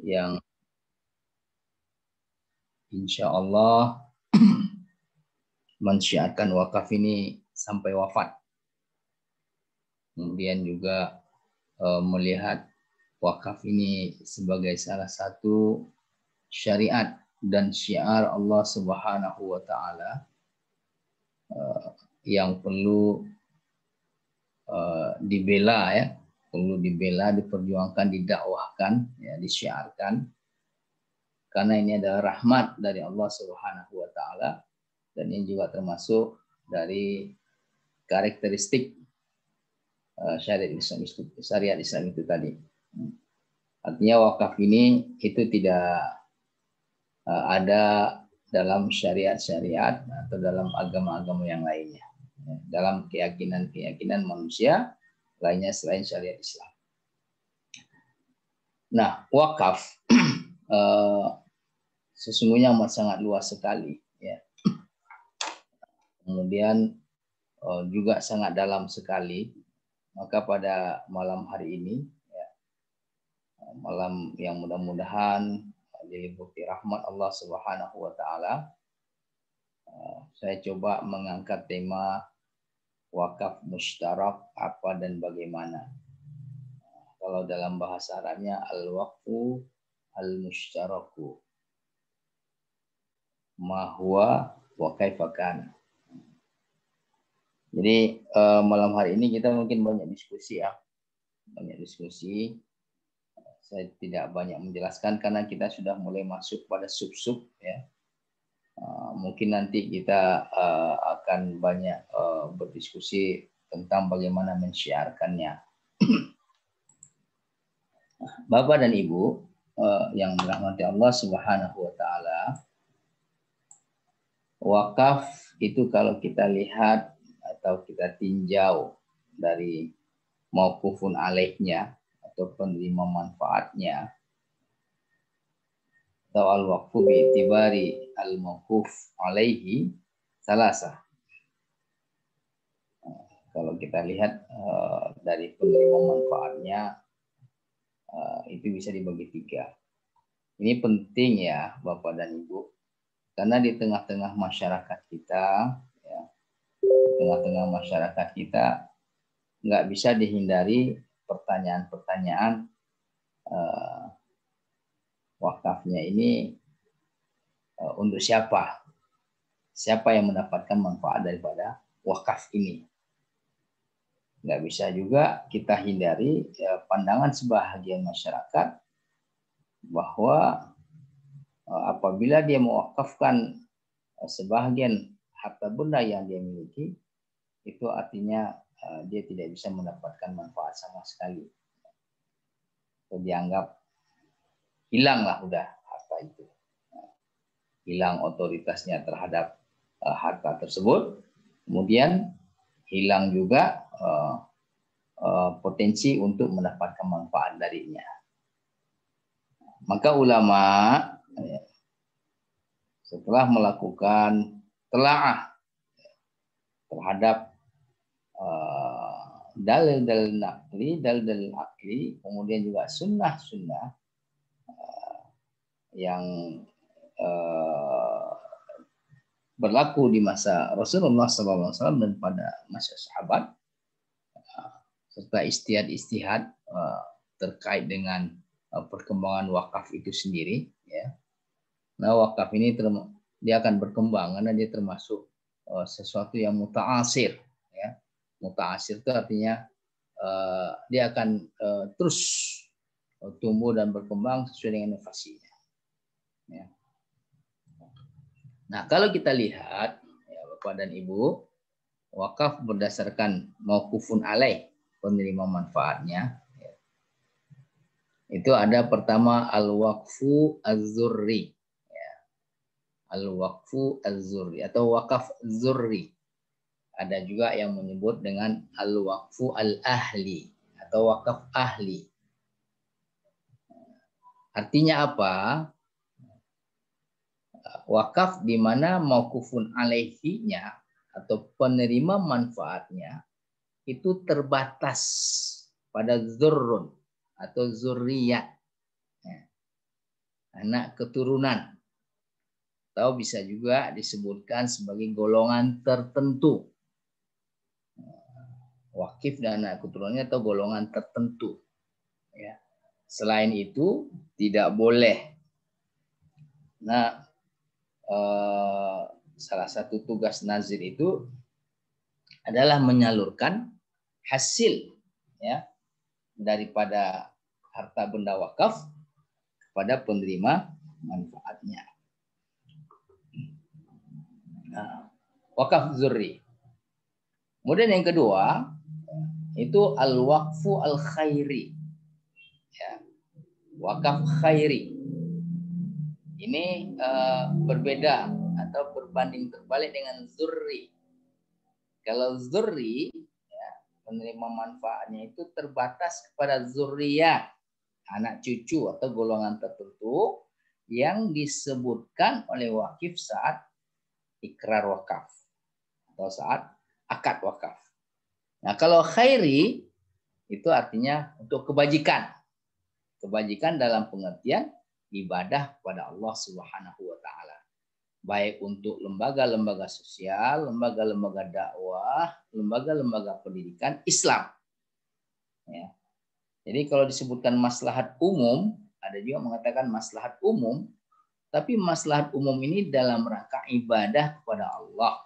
yang insya Allah mensyiarkan wakaf ini sampai wafat. Kemudian juga melihat wakaf ini sebagai salah satu syariat dan syiar Allah Subhanahu wa taala yang perlu dibela ya, perlu dibela, diperjuangkan, didakwahkan, ya, disyiarkan. Karena ini adalah rahmat dari Allah Subhanahu wa taala dan ini juga termasuk dari karakteristik syariat Islam itu tadi. Artinya wakaf ini itu tidak ada dalam syariat-syariat atau dalam agama-agama yang lainnya. Dalam keyakinan-keyakinan manusia lainnya selain syariat Islam. Nah, wakaf sesungguhnya amat sangat luas sekali. Ya. Kemudian juga sangat dalam sekali. Maka pada malam hari ini, ya, malam yang mudah-mudahan diliputi rahmat Allah Subhanahu wa taala, saya coba mengangkat tema wakaf mustarak apa dan bagaimana. Kalau dalam bahasa Arabnya al-waqfu al-mustaraku. Ma huwa wa kaifa kana. Jadi malam hari ini kita mungkin banyak diskusi ya. Banyak diskusi. Saya tidak banyak menjelaskan karena kita sudah mulai masuk pada sub-sub ya. Mungkin nanti kita akan banyak berdiskusi tentang bagaimana mensyiarkannya. Bapak dan Ibu yang dirahmati Allah Subhanahu wa taala, wakaf itu kalau kita lihat atau kita tinjau dari mauqufun alaihnya atau penerima manfaatnya atau al-waqfu bi'tibari al-mauquf alaihi salasa. Kalau kita lihat dari penerima manfaatnya itu bisa dibagi 3. Ini penting ya Bapak dan Ibu, karena di tengah-tengah masyarakat kita, ya, di tengah-tengah masyarakat kita nggak bisa dihindari pertanyaan-pertanyaan wakafnya ini untuk siapa? Siapa yang mendapatkan manfaat daripada wakaf ini? Nggak bisa juga kita hindari pandangan sebahagian masyarakat bahwa apabila dia mewakafkan sebahagian harta benda yang dia miliki, itu artinya dia tidak bisa mendapatkan manfaat sama sekali. Itu dianggap hilanglah udah harta itu. Hilang otoritasnya terhadap harta tersebut. Kemudian hilang juga potensi untuk mendapatkan manfaat darinya. Maka ulama setelah melakukan telaah terhadap dalil-dalil naqli, dalil-dalil akli, kemudian juga sunnah-sunnah yang berlaku di masa Rasulullah SAW dan pada masa sahabat, serta istihad-istihad terkait dengan perkembangan wakaf itu sendiri. Ya. Nah, wakaf ini dia akan berkembang karena dia termasuk sesuatu yang muta'asir. Ya. Muta'asir itu artinya dia akan terus tumbuh dan berkembang sesuai dengan inovasinya. Ya. Nah, kalau kita lihat, ya, Bapak dan Ibu, wakaf berdasarkan mauqufun alaih, penerima manfaatnya, ya, itu ada pertama al-waqfu az-zurri, ya. Al-waqfu az-zurri atau wakaf zurri. Ada juga yang menyebut dengan al-waqfu al-ahli atau wakaf ahli. Artinya apa? Wakaf di mana mauqufun alaihinya atau penerima manfaatnya itu terbatas pada zurrun atau zurriyat. anak keturunan, atau bisa juga disebutkan sebagai golongan tertentu. Wakif dan anak keturunannya atau golongan tertentu. Ya. Selain itu tidak boleh. Nah, salah satu tugas nazir itu adalah menyalurkan hasil ya daripada harta benda wakaf kepada penerima manfaatnya. Nah, wakaf zurri. Kemudian yang kedua itu al-waqfu al-khairi. Ya. Wakaf khairi. Ini berbeda atau berbanding terbalik dengan zurri. Kalau zurri, ya, penerima manfaatnya itu terbatas kepada zurriyat, anak cucu atau golongan tertentu yang disebutkan oleh wakif saat ikrar wakaf atau saat akad wakaf. Nah, kalau khairi itu artinya untuk kebajikan. Kebajikan dalam pengertian ibadah kepada Allah Subhanahu wa taala. Baik untuk lembaga-lembaga sosial, lembaga-lembaga dakwah, lembaga-lembaga pendidikan Islam. Ya. Jadi kalau disebutkan maslahat umum, ada juga mengatakan maslahat umum, tapi maslahat umum ini dalam rangka ibadah kepada Allah.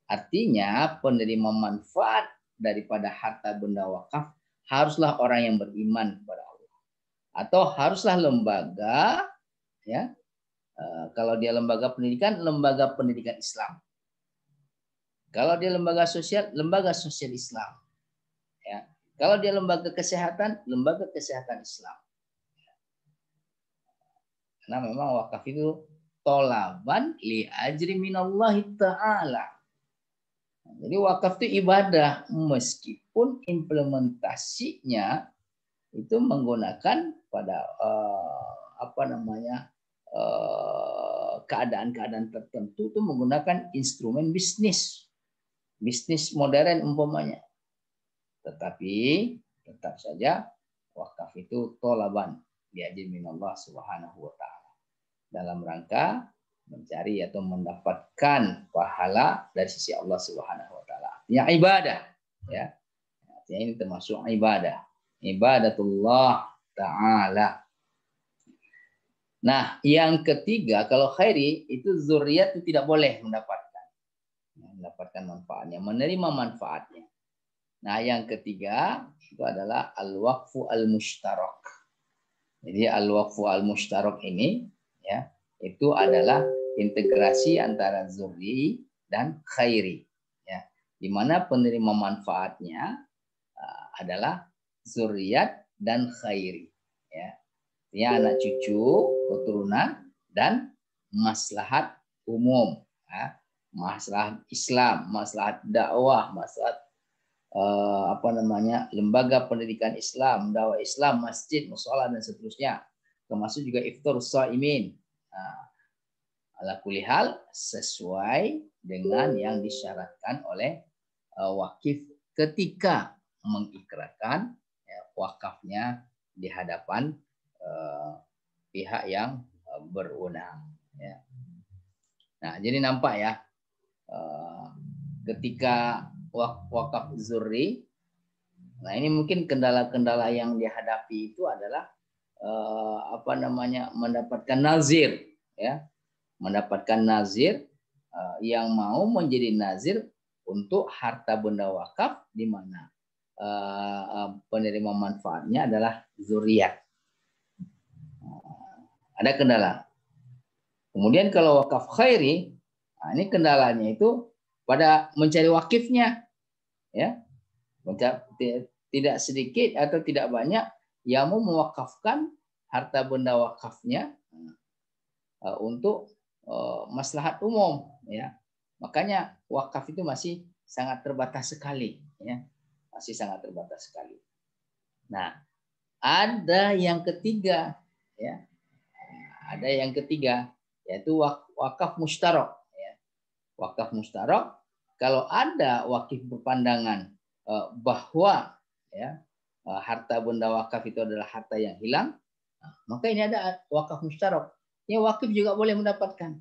Artinya penerima manfaat daripada harta benda wakaf haruslah orang yang beriman kepada Allah. Atau haruslah lembaga, ya, kalau dia lembaga pendidikan Islam. Kalau dia lembaga sosial Islam. Ya. Kalau dia lembaga kesehatan Islam. Karena memang wakaf itu tolaban li ajri minallahi ta'ala. Jadi wakaf itu ibadah meskipun implementasinya itu menggunakan pada keadaan-keadaan tertentu itu menggunakan instrumen bisnis modern umpamanya. Tetapi tetap saja wakaf itu tolaban diajin minallah subhanahu wa ta'ala dalam rangka mencari atau mendapatkan pahala dari sisi Allah Subhanahu wa taala. Artinya ibadah, ya. Artinya ini termasuk ibadah. Ibadatullah taala. Nah, yang ketiga kalau khairi itu zuriat itu tidak boleh mendapatkan manfaatnya, menerima manfaatnya. Nah, yang ketiga itu adalah al-waqfu al-mushtarak. Jadi al-waqfu al-mushtarak ini ya, itu adalah integrasi antara zurri dan khairi ya, di mana penerima manfaatnya adalah zuriat dan khairi ya. Artinya anak cucu, keturunan dan maslahat umum ya. Maslahat Islam, maslahat dakwah, maslahat lembaga pendidikan Islam, dakwah Islam, masjid, mushola dan seterusnya. Termasuk juga iftar shaimin. Nah, ala kulli hal sesuai dengan yang disyaratkan oleh wakif ketika mengikrarkan ya, wakafnya di hadapan pihak yang berwenang. Ya. Nah, jadi nampak ya ketika wakaf zurri, nah ini mungkin kendala-kendala yang dihadapi itu adalah mendapatkan nazir ya, mendapatkan nazir yang mau menjadi nazir untuk harta benda wakaf di mana penerima manfaatnya adalah zuriat. Ada kendala. Kemudian kalau wakaf khairi, nah ini kendalanya itu pada mencari wakifnya ya. Tidak sedikit atau tidak banyak yang mau mewakafkan harta benda wakafnya untuk maslahat umum ya. Makanya wakaf itu masih sangat terbatas sekali ya. Masih sangat terbatas sekali. Nah, ada yang ketiga ya. Ada yang ketiga yaitu wakaf mustarak ya. Wakaf mustarak kalau ada wakif berpandangan bahwa ya harta benda wakaf itu adalah harta yang hilang, Maka ini ada wakaf musyarak. Ya, wakif juga boleh mendapatkan.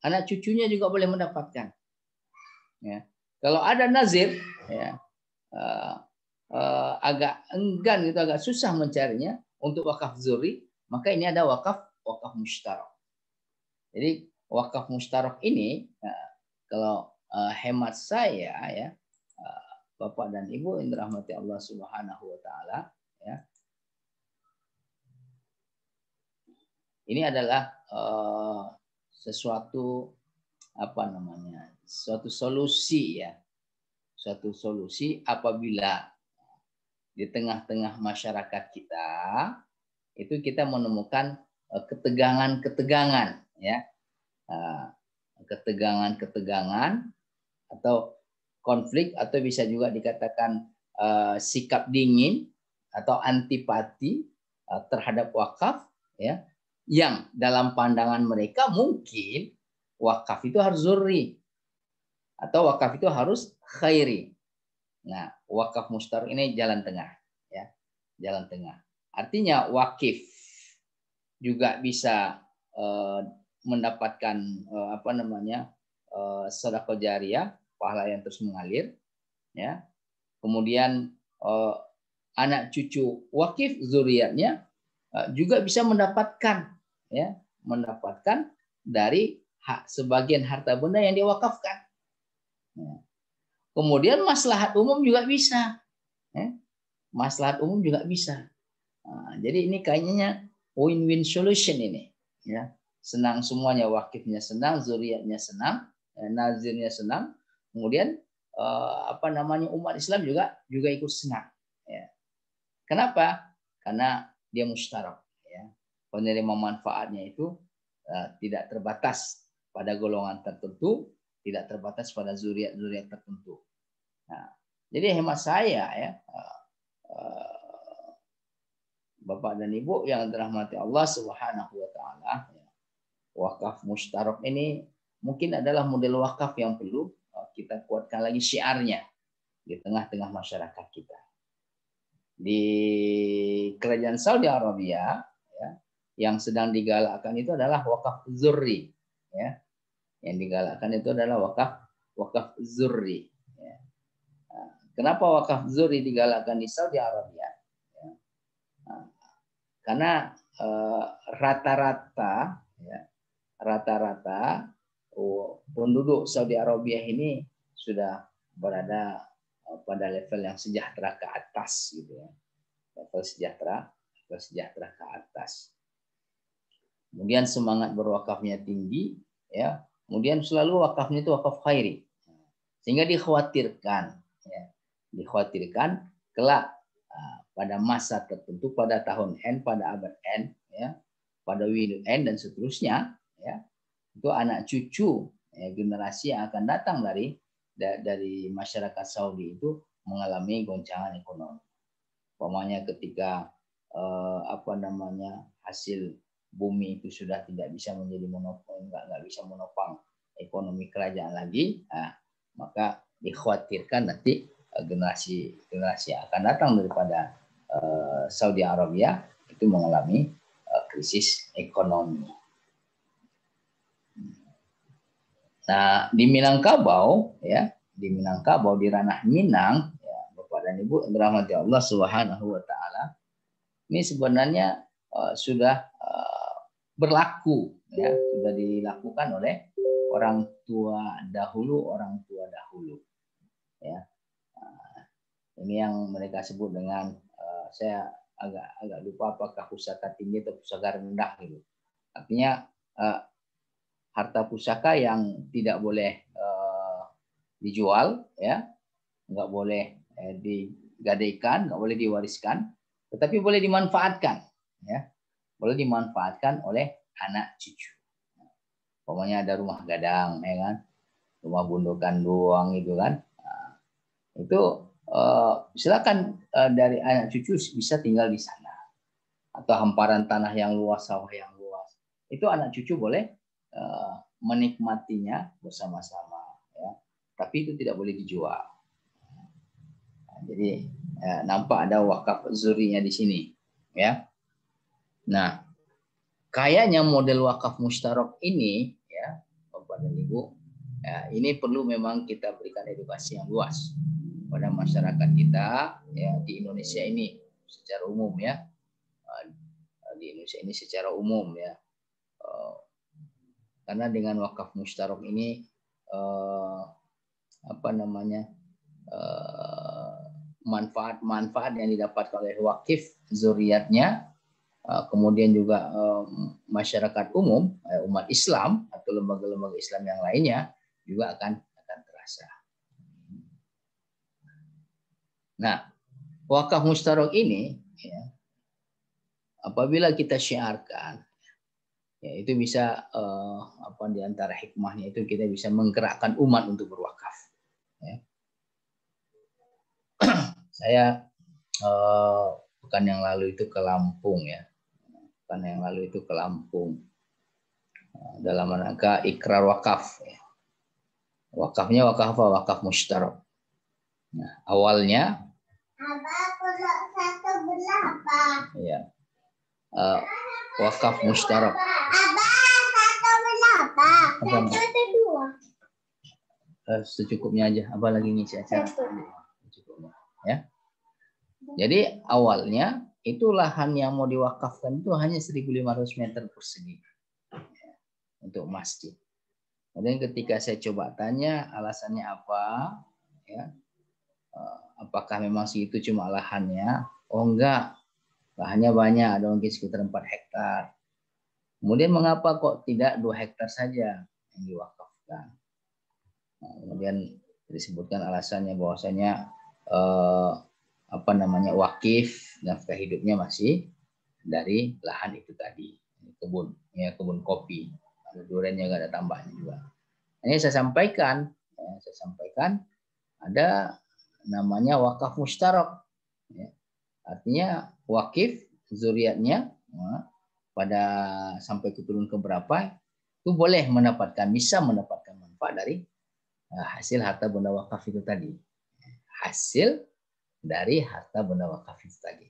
Anak cucunya juga boleh mendapatkan. Ya. Kalau ada nazir, ya, agak enggan gitu, agak susah mencarinya untuk wakaf zuri, maka ini ada wakaf musyarak. Jadi wakaf musyarak ini, kalau hemat saya ya, Bapak dan Ibu yang dirahmati Allah Subhanahu wa taala, ya. Ini adalah sesuatu suatu solusi ya. Suatu solusi apabila di tengah-tengah masyarakat kita itu kita menemukan ketegangan-ketegangan ya. Ketegangan-ketegangan atau konflik, atau bisa juga dikatakan sikap dingin atau antipati terhadap wakaf ya, yang dalam pandangan mereka mungkin wakaf itu harus zurri atau wakaf itu harus khairi. Nah, wakaf musyarak ini jalan tengah ya, jalan tengah. Artinya wakif juga bisa mendapatkan sedekah jariyah, pahala yang terus mengalir ya. Kemudian anak cucu wakif zuriatnya juga bisa mendapatkan dari sebagian harta benda yang diwakafkan. Kemudian maslahat umum juga bisa. Maslahat umum juga bisa. Jadi ini kayaknya win-win solution ini. Ya. Senang semuanya, wakifnya senang, zuriatnya senang, nazirnya senang. Kemudian umat Islam juga ikut senang. Ya. Kenapa? Karena dia musyarak. Ya. Penerima manfaatnya itu tidak terbatas pada golongan tertentu, tidak terbatas pada zuriat tertentu. Nah, jadi hemat saya ya, Bapak dan Ibu yang dirahmati Allah Subhanahu wa taala, wakaf musyarak ini mungkin adalah model wakaf yang perlu kita kuatkan lagi syiarnya di tengah-tengah masyarakat kita. Di kerajaan Saudi Arabia ya, yang sedang digalakkan itu adalah wakaf zurri ya. Yang digalakkan itu adalah wakaf zurri ya. Kenapa wakaf zurri digalakkan di Saudi Arabia? Ya. Karena rata-rata penduduk Saudi Arabia ini sudah berada pada level yang sejahtera ke atas gitu ya. Level sejahtera ke atas. Kemudian semangat berwakafnya tinggi ya. Kemudian selalu wakafnya itu wakaf khairi. Sehingga dikhawatirkan kelak pada masa tertentu, pada tahun N, pada abad N ya, pada windu N dan seterusnya ya, itu anak cucu ya, generasi yang akan datang dari masyarakat Saudi itu mengalami goncangan ekonomi. Umpamanya ketika hasil bumi itu sudah tidak bisa menjadi monopol, nggak bisa menopang ekonomi kerajaan lagi, maka dikhawatirkan nanti generasi yang akan datang daripada Saudi Arabia itu mengalami krisis ekonomi. Nah, di Minangkabau ya, di ranah Minang ya, Bapak dan Ibu yang dirahmati Allah Subhanahu wa taala, ini sebenarnya sudah berlaku ya, sudah dilakukan oleh orang tua dahulu ya. Ini yang mereka sebut dengan saya agak lupa apakah pusaka tinggi atau pusaka rendah gitu. Artinya harta pusaka yang tidak boleh dijual ya, nggak boleh digadaikan, nggak boleh diwariskan, tetapi boleh dimanfaatkan ya, boleh dimanfaatkan oleh anak cucu. Pokoknya ada rumah gadang ya kan, rumah bundukan doang itu kan, itu silakan dari anak cucu bisa tinggal di sana, atau hamparan tanah yang luas, sawah yang luas, itu anak cucu boleh menikmatinya bersama-sama ya, tapi itu tidak boleh dijual. Jadi nampak ada wakaf zurinya di sini ya. Nah, kayaknya model wakaf mustarok ini, ya, Bapak dan Ibu, ya, ini perlu memang kita berikan edukasi yang luas pada masyarakat kita, ya, di Indonesia ini secara umum, ya, di Indonesia ini secara umum, ya, karena dengan wakaf mustarok ini manfaat-manfaat yang didapat oleh wakif zuriatnya, kemudian juga masyarakat umum, umat Islam atau lembaga-lembaga Islam yang lainnya juga akan terasa. Nah, wakaf mustarok ini, ya, apabila kita syiarkan, ya, itu bisa di antara hikmahnya itu kita bisa menggerakkan umat untuk berwakaf. Ya. Saya pekan yang lalu itu ke Lampung, ya. Pekan yang lalu itu ke Lampung dalam rangka ikrar wakaf. Ya. Wakafnya wakaf apa? Wakaf mustarok. Nah, awalnya ya, wakaf mustarok. Secukupnya aja. Abah lagi ngisi acara. Secukupnya, ya. Jadi awalnya itu lahan yang mau diwakafkan itu hanya 1.500 meter persegi, ya, untuk masjid. Kemudian ketika saya coba tanya alasannya apa, ya, apakah memang segitu cuma lahannya? Oh enggak, lahannya banyak, ada mungkin sekitar 4 hektar. Kemudian mengapa kok tidak 2 hektar saja yang diwakafkan? Nah, kemudian disebutkan alasannya bahwasanya wakif nafkah hidupnya masih dari lahan itu tadi, kebun, ya, kebun kopi, ada duriannya, nggak ada tambahnya juga. Ini saya sampaikan ada namanya wakaf mustarok, ya. Artinya wakif zuriatnya, ya, pada sampai keturun keberapa itu boleh bisa mendapatkan manfaat dari hasil harta benda wakaf itu tadi. Hasil dari harta benda wakaf itu tadi.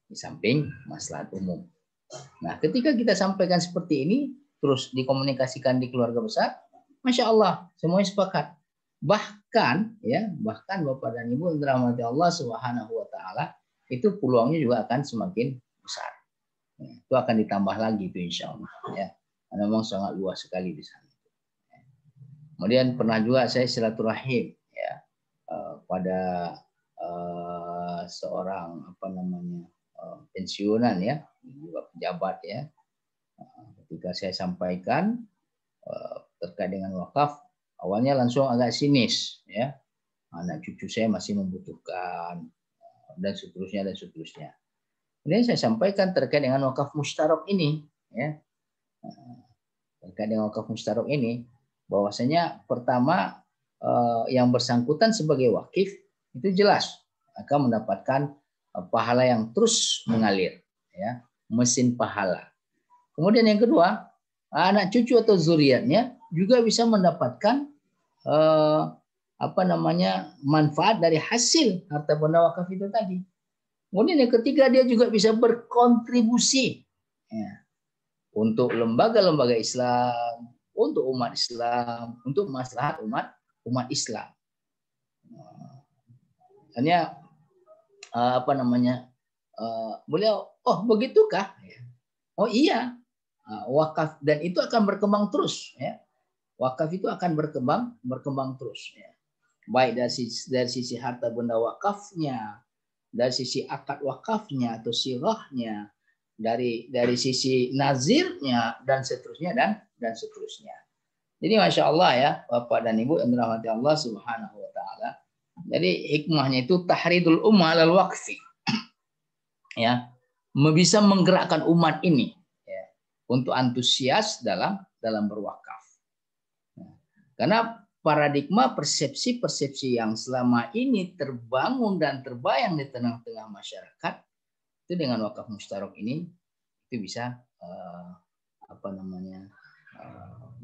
Di samping maslahat umum. Nah, ketika kita sampaikan seperti ini, terus dikomunikasikan di keluarga besar, Masya Allah, semuanya sepakat. Bahkan Bapak dan Ibu dirahmati Allah Subhanahu wa Ta'ala, itu peluangnya juga akan semakin besar. Itu akan ditambah lagi itu insya Allah, ya. Karena memang sangat luas sekali di sana. Kemudian pernah juga saya silaturahim, ya, pada seorang pensiunan, ya, juga pejabat, ya. Ketika saya sampaikan terkait dengan wakaf, awalnya langsung agak sinis, ya, anak cucu saya masih membutuhkan, dan seterusnya. Kemudian saya sampaikan terkait dengan wakaf mustarok ini, ya, terkait dengan wakaf mustarok ini, bahwasanya pertama yang bersangkutan sebagai wakif itu jelas akan mendapatkan pahala yang terus mengalir, ya, mesin pahala. Kemudian yang kedua, anak cucu atau zuriatnya juga bisa mendapatkan manfaat dari hasil harta benda wakaf itu tadi. Kemudian yang ketiga, dia juga bisa berkontribusi, ya, untuk lembaga-lembaga Islam, untuk umat Islam, untuk maslahat umat Islam. Hanya beliau, oh begitukah? Oh iya, wakaf, dan itu akan berkembang terus, ya. Wakaf itu akan berkembang terus, ya. Baik dari sisi harta benda wakafnya, dari sisi akad wakafnya atau sirahnya, dari sisi nazirnya, dan seterusnya dan seterusnya. Jadi Masya Allah, ya, Bapak dan Ibu yang dirahmati Allah Subhanahu wa Ta'ala. Jadi hikmahnya itu tahridul ummah alal waqfi, ya, bisa menggerakkan umat ini, ya, untuk antusias dalam berwakaf. Karena paradigma persepsi yang selama ini terbangun dan terbayang di tengah-tengah masyarakat itu dengan wakaf mustarok ini itu bisa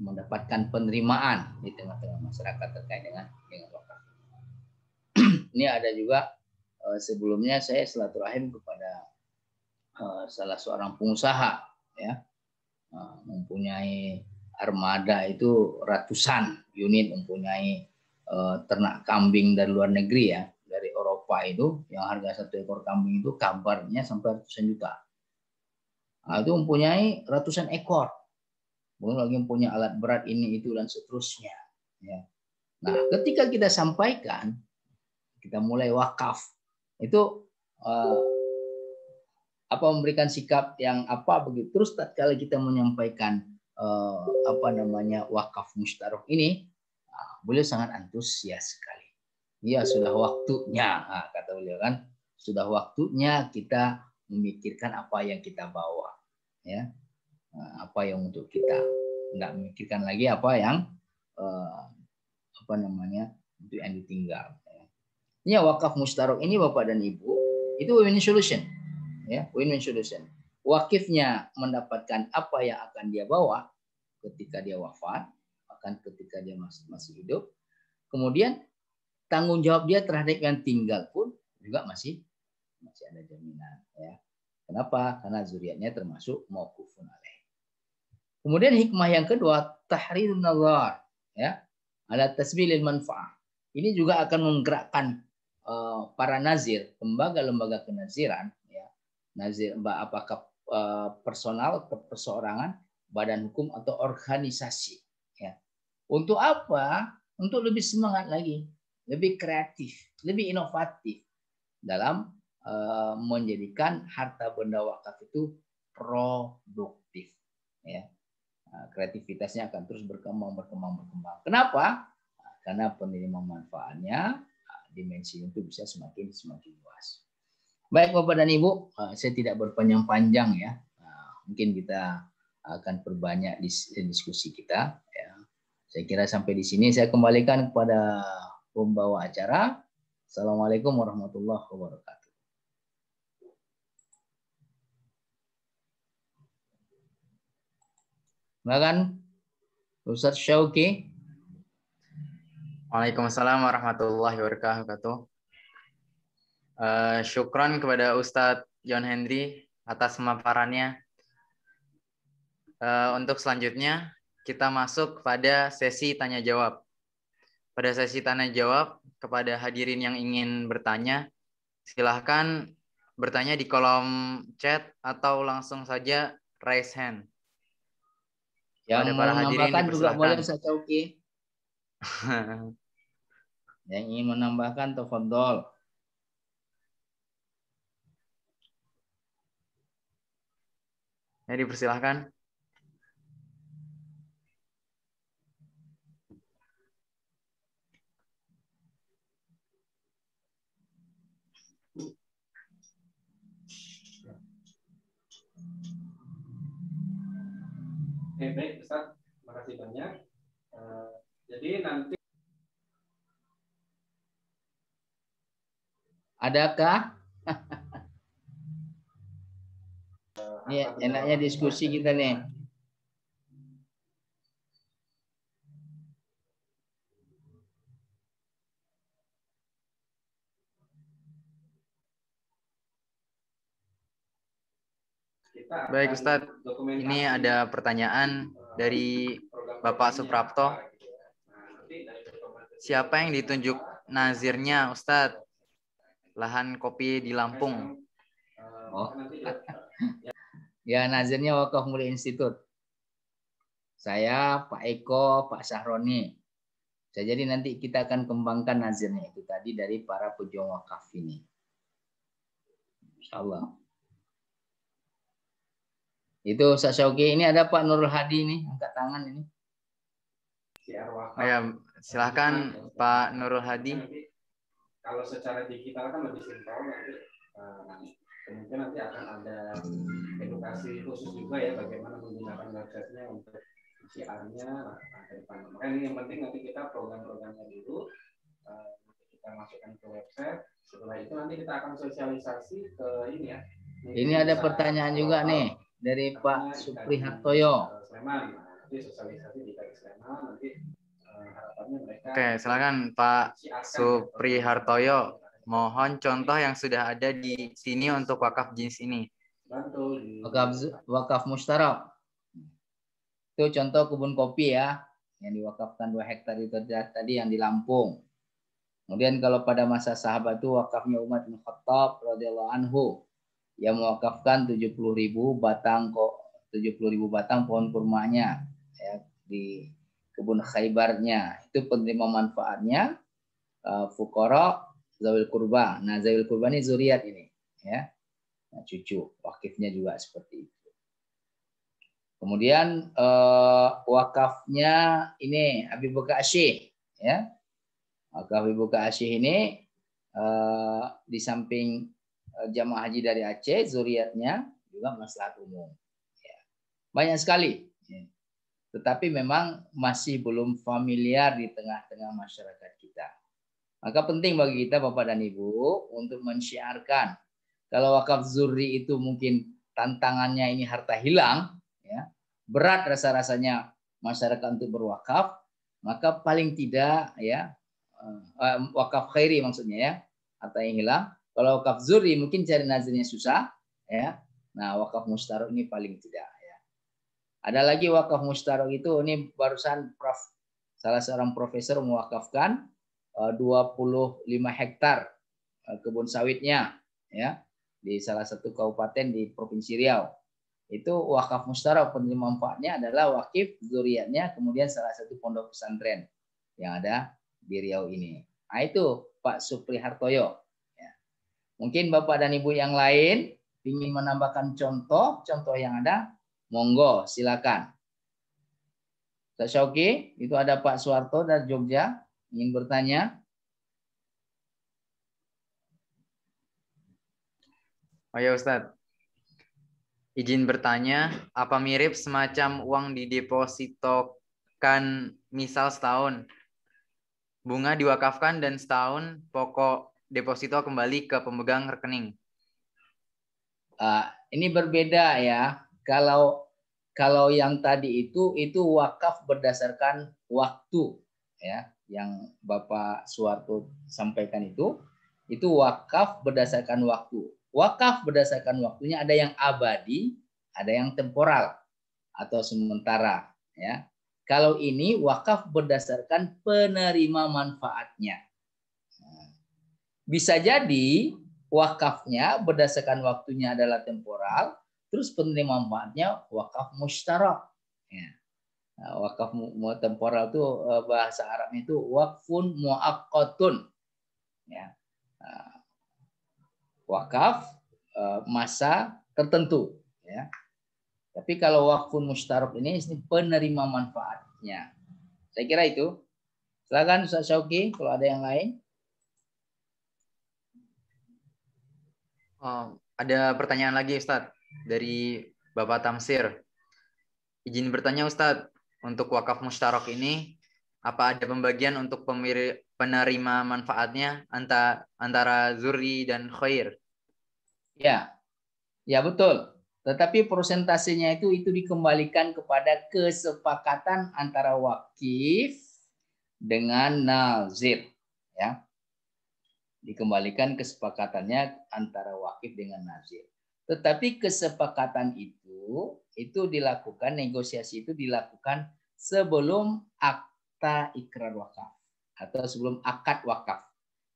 mendapatkan penerimaan di tengah-tengah masyarakat terkait dengan wakaf. Ini ada juga sebelumnya saya silaturahim kepada salah seorang pengusaha, ya, mempunyai armada itu ratusan unit, mempunyai ternak kambing dari luar negeri, ya, dari Eropa itu, yang harga satu ekor kambing itu kabarnya sampai ratusan juta. Nah, itu mempunyai ratusan ekor, belum lagi mempunyai alat berat ini itu dan seterusnya, ya. Nah, ketika kita sampaikan, kita mulai wakaf, itu memberikan sikap yang apa begitu. Terus tatkala kita menyampaikan wakaf mustarok ini, beliau sangat antusias sekali. Ya, sudah waktunya, kata beliau kan, sudah waktunya kita memikirkan apa yang kita bawa, ya, apa yang untuk kita, nggak memikirkan lagi apa yang untuk yang ditinggal. Ya, wakaf mustarok ini Bapak dan Ibu, itu win-win solution, ya, win-win solution. Wakifnya mendapatkan apa yang akan dia bawa ketika dia wafat, bahkan ketika dia masih hidup. Kemudian tanggung jawab dia terhadap yang tinggal pun juga masih ada jaminan, ya. Kenapa? Karena zuriatnya termasuk mauqufun alaih. Kemudian hikmah yang kedua, tahrirun nazar, ya, ala tasbilil manfaah. Ini juga akan menggerakkan para nazir, lembaga-lembaga kenaziran, ya, nazir apakah personal, perseorangan, badan hukum atau organisasi, ya. Untuk apa? Untuk lebih semangat lagi, lebih kreatif, lebih inovatif dalam menjadikan harta benda wakaf itu produktif, ya. Kreativitasnya akan terus berkembang. Kenapa? Karena penerima manfaatnya, dimensi itu bisa semakin luas. Baik Bapak dan Ibu, saya tidak berpanjang-panjang, ya. Mungkin kita akan perbanyak diskusi kita, ya. Saya kira sampai di sini saya kembalikan kepada pembawa acara. Assalamualaikum warahmatullahi wabarakatuh. Silakan Ustaz Syauqi. Waalaikumsalam warahmatullahi wabarakatuh. Syukron kepada Ustadz John Henry atas pemaparannya. Untuk selanjutnya kita masuk pada sesi tanya jawab. Pada sesi tanya jawab, kepada hadirin yang ingin bertanya, silahkan bertanya di kolom chat atau langsung saja raise hand. Yang mau menambahkan juga boleh Ustaz Syauqi. Yang ingin menambahkan tafadhol. Ya, dipersilahkan. Baik, Ustaz. Terima kasih banyak. Jadi nanti adakah? Ini enaknya diskusi kita nih. Baik Ustadz, ini ada pertanyaan dari Bapak Suprapto. Siapa yang ditunjuk nazirnya Ustadz? Lahan kopi di Lampung. Oh. Ya, nazirnya Wakaf Mulia Institut. Saya, Pak Eko, Pak Sahroni. Jadi nanti kita akan kembangkan nazirnya itu tadi dari para pejuang wakaf ini. Insyaallah. Itu Ustaz Syauqi. Ini ada Pak Nurul Hadi nih, angkat tangan ini. Ya, silakan Pak Nurul Hadi. Kalau secara digital kan lebih simpel, kemungkinan nanti akan ada edukasi khusus juga ya bagaimana menggunakan websitenya untuk PCR-nya ke depan. Makanya ini yang penting nanti kita program-programnya dulu, kita masukkan ke website. Setelah itu nanti kita akan sosialisasi ke ini ya. Ini ada pertanyaan juga nih dari Pak Supri Hartoyo. Sleman, nanti sosialisasi di Sleman nanti. Oke, silakan Pak Supri Hartoyo. Mohon contoh yang sudah ada di sini untuk wakaf jenis ini. Betul. Wakaf mustarak. Itu contoh kebun kopi ya, yang diwakafkan 2 hektar itu tadi yang di Lampung. Kemudian kalau pada masa sahabat itu wakafnya Umar bin Khattab radhiyallahu anhu yang mewakafkan 70.000 batang pohon kurmanya ya, di kebun Khaybarnya. Itu penerima manfaatnya fuqara zawil kurba. Nah, zawil kurba ini zuriat ini ya. Nah, cucu wakifnya juga seperti itu. Kemudian wakafnya ini Habib Buka Asyih ya. Wakaf Habib Buka Asyih ini di samping jamaah haji dari Aceh, zuriatnya juga maslahat umum. Ya. Banyak sekali. Ya. Tetapi memang masih belum familiar di tengah-tengah masyarakat kita. Maka penting bagi kita Bapak dan Ibu untuk mensyiarkan. Kalau wakaf zuri itu mungkin tantangannya ini harta hilang, ya, berat rasa-rasanya masyarakat untuk berwakaf, maka paling tidak ya wakaf khairi maksudnya ya, harta yang hilang. Kalau wakaf zuri mungkin cari nazirnya susah, ya. Nah wakaf mustarak ini paling tidak. Ya. Ada lagi wakaf mustarak itu ini barusan salah seorang profesor mewakafkan 25 hektar kebun sawitnya, ya. Di salah satu kabupaten di Provinsi Riau. Itu wakaf mustarak, penerima manfaatnya adalah wakif zuriatnya, kemudian salah satu pondok pesantren yang ada di Riau ini. Nah itu Pak Supri Hartoyo. Ya. Mungkin Bapak dan Ibu yang lain ingin menambahkan contoh yang ada, monggo silakan. Ustaz Syauki, itu ada Pak Suwarto dari Jogja ingin bertanya. Oh ya Ustadz, izin bertanya, apa mirip semacam uang didepositokan misal setahun, bunga diwakafkan dan setahun pokok deposito kembali ke pemegang rekening? Ini berbeda ya. Kalau yang tadi itu wakaf berdasarkan waktu ya, yang Bapak Suwarto sampaikan itu wakaf berdasarkan waktu. Wakaf berdasarkan waktunya ada yang abadi, ada yang temporal atau sementara ya. Kalau ini wakaf berdasarkan penerima manfaatnya. Bisa jadi wakafnya berdasarkan waktunya adalah temporal, terus penerima manfaatnya wakaf mustarak. Ya. Nah, wakaf temporal itu bahasa Arabnya itu wakfun muaqqatun. Ya. Wakaf masa tertentu. Ya. Tapi kalau wakfun mustarak ini penerima manfaatnya. Saya kira itu. Silakan Ustaz Syauki kalau ada yang lain. Ada pertanyaan lagi Ustadz dari Bapak Tamsir. Izin bertanya Ustadz, untuk wakaf mustarak ini apa ada pembagian untuk penerima manfaatnya antara zuri dan khair? Ya, ya betul. Tetapi persentasenya itu dikembalikan kepada kesepakatan antara wakif dengan nazir. Ya, dikembalikan kesepakatannya antara wakif dengan nazir. Tetapi kesepakatan itu dilakukan, negosiasi itu dilakukan sebelum akta ikrar wakaf atau sebelum akad wakaf.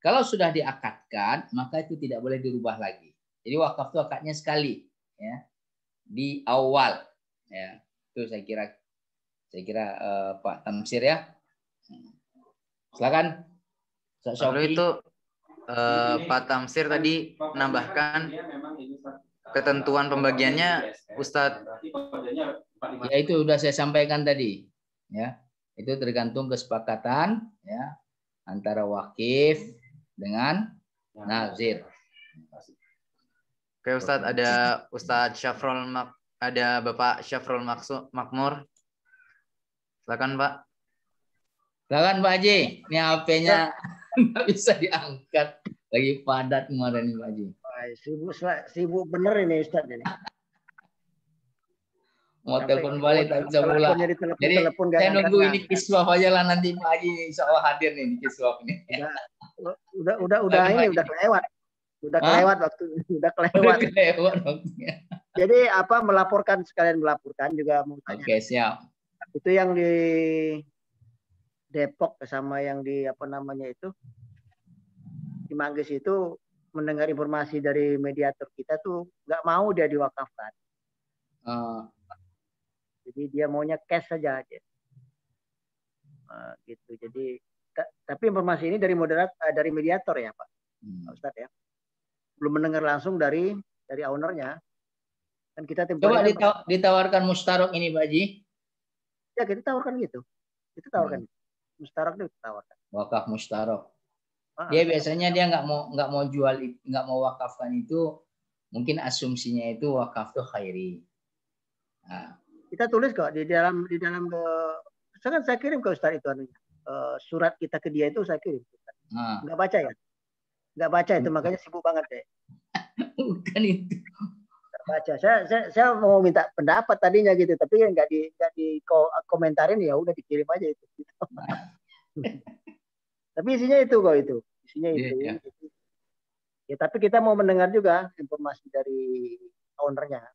Kalau sudah diakadkan, maka itu tidak boleh dirubah lagi. Jadi wakaf itu akadnya sekali, ya, di awal. Ya, itu saya kira Pak Tamsir ya. Silakan. Lalu itu Pak Tamsir tadi menambahkan ketentuan pembagiannya, Ustadz. Ya itu sudah saya sampaikan tadi. Ya, itu tergantung kesepakatan ya antara wakif dengan nazir. Oke Ustadz, ada Ustadz Syafrul ada Bapak Syafrul Makmur. Silakan Pak. Silakan Pak Haji. Ini HP-nya nggak bisa diangkat. Lagi padat kemarin nih Pak Haji. Sibuk bener ini Ustadz ini. Mau telepon balik tak bisa pula. Jadi saya nunggu ini kiswah aja lah nanti Pak Haji insya Allah hadir nih di kiswah ini. Udah ini udah kelewat. Udah Hah? kelewat waktu, udah kelewat. Kelewat waktunya. Jadi apa sekalian melaporkan juga mau tanya. Oke, siap. Itu yang di Depok sama yang di apa namanya itu di Manggis itu mendengar informasi dari mediator kita tuh nggak mau dia diwakafkan. Jadi dia maunya cash saja aja. Gitu. Jadi tapi informasi ini dari dari mediator ya Pak Ustadz ya. Belum mendengar langsung dari ownernya. Kan kita Coba kan, ditawarkan mustarok ini, Pak Haji. ya kita tawarkan gitu. Kita tawarkan. Mustarok itu tawarkan. Wakaf mustarok. Dia biasanya dia nggak mau jual, nggak mau wakafkan itu, mungkin asumsinya itu wakaf tuh khairi. Nah. Kita tulis kok di dalam saya kirim ke Ustaz itu surat kita ke dia itu saya kirim. Nggak baca ya? Nggak baca itu makanya sibuk banget deh. Bukan itu. Nggak baca. Saya mau minta pendapat tadinya gitu, tapi nggak di komentarin, ya udah dikirim aja itu. Gitu. Tapi isinya itu kok itu. Isinya itu. Yeah. Ya, tapi kita mau mendengar juga informasi dari ownernya.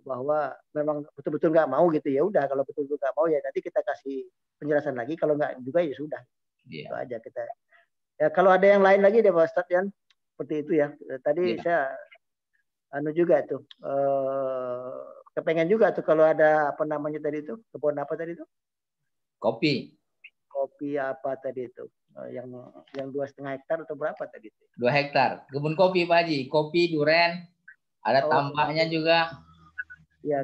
Bahwa memang betul-betul nggak mau gitu, ya udah, kalau betul-betul nggak mau ya nanti kita kasih penjelasan lagi, kalau nggak juga ya sudah. Itu aja kita. Ya kalau ada yang lain lagi deh Pak Ustadz Yan, seperti itu ya. Tadi saya juga tuh kepengen juga tuh kalau ada apa namanya tadi itu, kebun apa tadi itu? Kopi apa tadi itu? Yang 2,5 hektar atau berapa tadi itu? 2 hektar. Kebun kopi Pak Haji, kopi, duren, ada tambaknya juga. Ya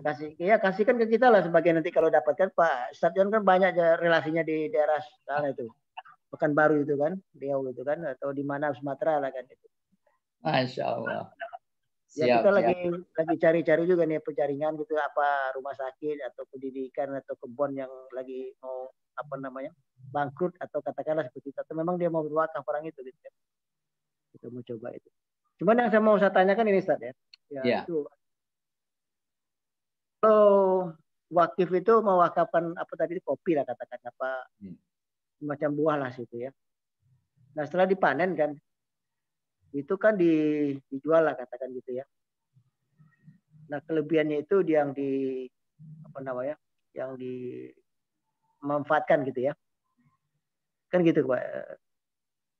kasihkan ke kita lah sebagai nanti kalau dapatkan Pak Stadion kan banyak relasinya di daerah sana itu, Pekanbaru itu kan, Riau itu kan, atau di mana Sumatera lah kan itu. Masya Allah. Ya kita lagi cari-cari juga nih penjaringan gitu, apa rumah sakit atau pendidikan atau kebun yang lagi mau apa namanya bangkrut atau katakanlah seperti itu, atau memang dia mau berwakaf orang itu gitu. Kita mau coba itu. Cuman yang saya tanyakan ini Ustaz ya. Itu kalau wakif itu mewakafkan apa tadi kopi lah katakan apa semacam buah lah situ ya. Nah setelah dipanen kan itu kan dijual lah katakan gitu ya. Nah kelebihannya itu yang dimanfaatkan gitu ya. Kan gitu Pak.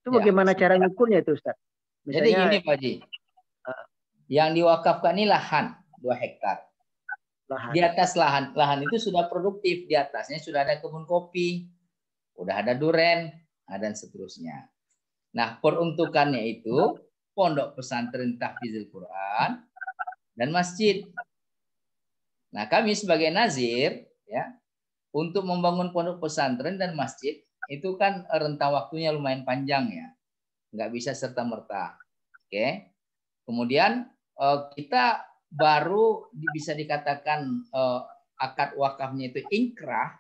Itu bagaimana cara ngukurnya itu Ustaz? Misalnya, jadi gini Pak Haji. Yang diwakafkan ini lahan 2 hektar. Di atas lahan itu sudah produktif, di atasnya sudah ada kebun kopi, udah ada duren, dan seterusnya. Nah, peruntukannya itu pondok pesantren tahfizul Quran dan masjid. Nah, kami sebagai nazir ya, untuk membangun pondok pesantren dan masjid itu kan rentang waktunya lumayan panjang ya. Nggak bisa serta-merta. Oke. Kemudian kita baru bisa dikatakan akad wakafnya itu inkrah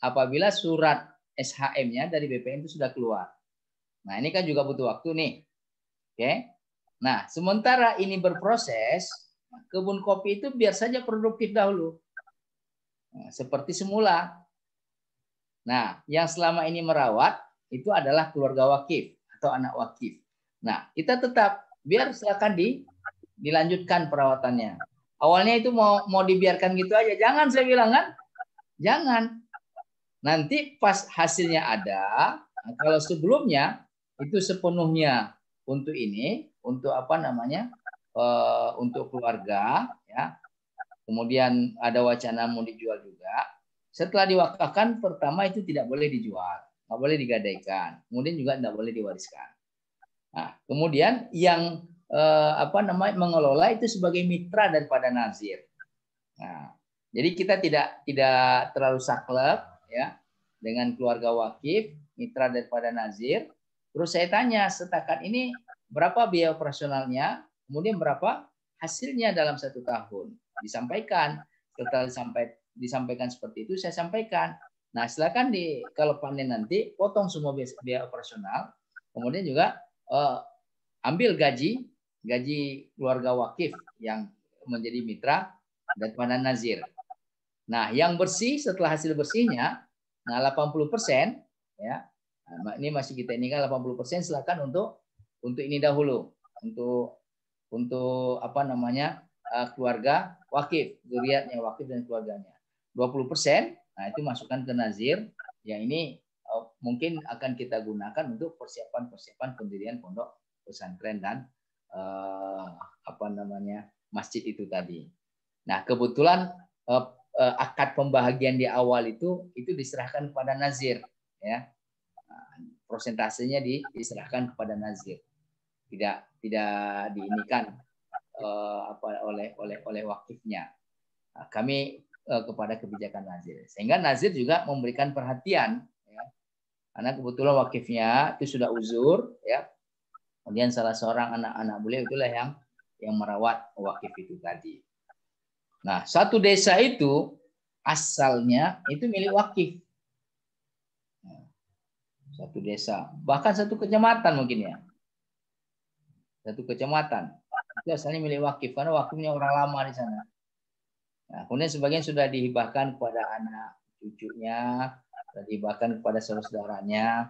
apabila surat SHM-nya dari BPN itu sudah keluar. Nah, ini kan juga butuh waktu nih. Oke. Nah, sementara ini berproses, kebun kopi itu biar saja produktif dahulu. Nah, seperti semula. Nah, yang selama ini merawat itu adalah keluarga wakif atau anak wakif. Nah, kita tetap biar silakan dilanjutkan perawatannya. Awalnya itu mau dibiarkan gitu aja. Jangan, saya bilang kan. Jangan. Nanti pas hasilnya ada, nah kalau sebelumnya itu sepenuhnya untuk ini, untuk apa namanya, untuk keluarga, ya. Kemudian ada wacana mau dijual juga. Setelah diwakafkan, pertama itu tidak boleh dijual, nggak boleh digadaikan. Kemudian juga tidak boleh diwariskan. Nah, kemudian yang mengelola itu sebagai mitra daripada nazir. Nah, jadi kita tidak terlalu saklek ya dengan keluarga wakif, mitra daripada nazir. Terus saya tanya, setakat ini berapa biaya operasionalnya, kemudian berapa hasilnya dalam 1 tahun. Disampaikan. Setelah disampaikan seperti itu, saya sampaikan. Nah, silakan kalau panen nanti potong semua biaya operasional, kemudian juga ambil gaji keluarga wakif yang menjadi mitra daripada nazir. Nah, yang bersih setelah hasil bersihnya, nah 80% ya. Nah, ini masih kita ini kan 80% silakan untuk ini dahulu. untuk apa namanya keluarga wakif, zuriatnya wakif dan keluarganya. 20%, nah itu masukkan ke nazir. Yang ini mungkin akan kita gunakan untuk persiapan pendirian pondok pesantren dan apa namanya masjid itu tadi. Nah kebetulan akad pembahagian di awal itu diserahkan kepada nazir, ya. Prosentasenya diserahkan kepada nazir, tidak diinikan oleh wakifnya. Nah, kami kepada kebijakan nazir, sehingga nazir juga memberikan perhatian, ya. Karena kebetulan wakifnya itu sudah uzur, ya. Kemudian salah seorang anak-anak beliau itulah yang merawat wakif itu tadi. Nah, satu desa itu asalnya itu milik wakif. Satu desa, bahkan satu kecamatan mungkin ya. Satu kecamatan. Itu asalnya milik wakif, karena wakifnya orang lama di sana. Nah, kemudian sebagian sudah dihibahkan kepada anak cucunya, sudah dihibahkan kepada saudara-saudaranya.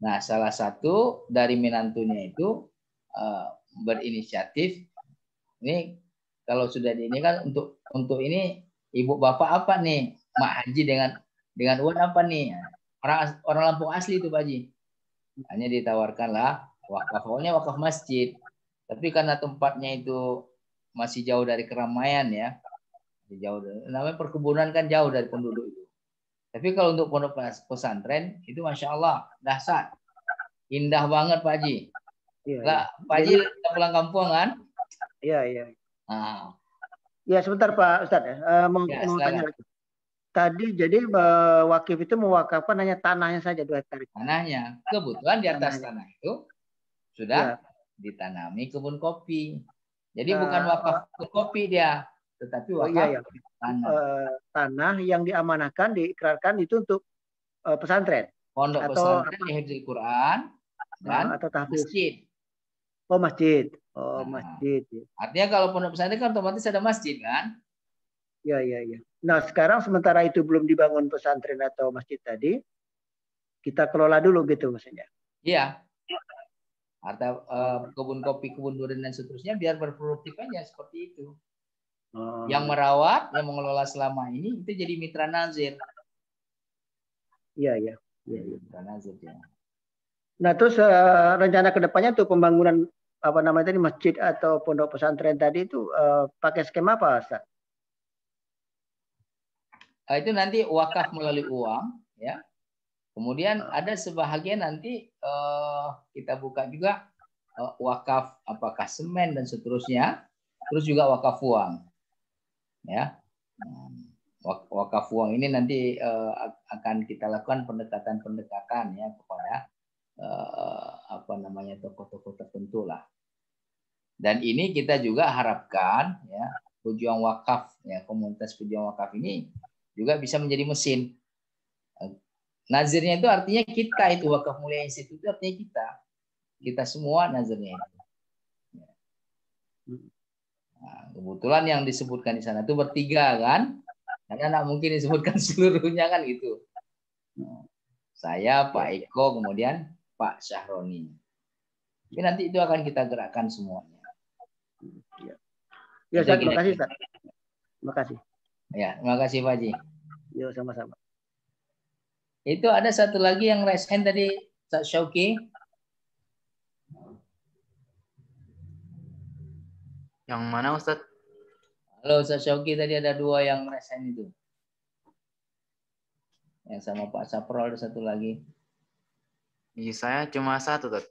Nah, salah satu dari menantunya itu berinisiatif, ini kalau sudah ini kan untuk ini ibu bapak apa nih, Mak Haji dengan uang apa nih? Orang Lampung asli itu Pak Haji. Hanya ditawarkanlah wakaf, awalnya wakaf masjid. Tapi karena tempatnya itu masih jauh dari keramaian, ya. Jauh namanya perkebunan kan jauh dari penduduk itu. Tapi kalau untuk pondok pesantren itu Masya Allah dahsyat. Indah banget Pak Haji. Iya. Pak Haji pulang kampung kan? Iya. Nah. Ya sebentar Pak Ustadz ya. Mau tanya lagi. Tadi jadi wakif itu mewakafkan hanya tanahnya saja 2 hektar. Tanahnya. Kebetulan di atas tanah itu sudah ditanami kebun kopi. Jadi bukan wakaf kopi dia, tetapi wakaf tanah yang diamanahkan, diikrarkan itu untuk pesantren. Pondok pesantren, hifdzul Quran dan atau masjid. Oh masjid. Oh masjid. Artinya kalau pondok pesantren kan otomatis ada masjid kan? Iya. Nah sekarang sementara itu belum dibangun pesantren atau masjid tadi, kita kelola dulu gitu maksudnya. Iya. Atau kebun kopi, kebun durian dan seterusnya biar berproduktif aja seperti itu. Yang merawat, yang mengelola selama ini itu jadi mitra nazir. Iya. Mitra nazir ya. Nah terus rencana kedepannya tuh pembangunan apa namanya tadi masjid atau pondok pesantren tadi itu pakai skema apa Ustaz? Itu nanti wakaf melalui uang, ya. Kemudian ada sebahagian nanti kita buka juga wakaf apakah semen dan seterusnya, terus juga wakaf uang, ya. Wakaf uang ini nanti akan kita lakukan pendekatan ya kepada apa namanya tokoh-tokoh tertentu lah. Dan ini kita juga harapkan ya pejuang wakaf ya, komunitas pejuang wakaf ini juga bisa menjadi mesin. Nazirnya itu artinya kita, itu Wakaf Mulia Institute itu artinya kita semua nazirnya itu. Nah, kebetulan yang disebutkan di sana itu bertiga kan, karena nggak mungkin disebutkan seluruhnya kan gitu. Saya, Pak Eko, kemudian Pak Syahroni. Tapi nanti itu akan kita gerakkan semuanya. Ya, terima kasih, Ustaz. Terima kasih. Ya, terima kasih Pak Haji. Ya, sama-sama. Itu ada satu lagi yang raise hand tadi, Ustaz Syauki. Yang mana Ustaz? Halo Ustaz Syauki, tadi ada 2 yang raise hand itu. Yang sama Pak Saprol ada satu lagi. Iya, saya cuma 1, Ustaz.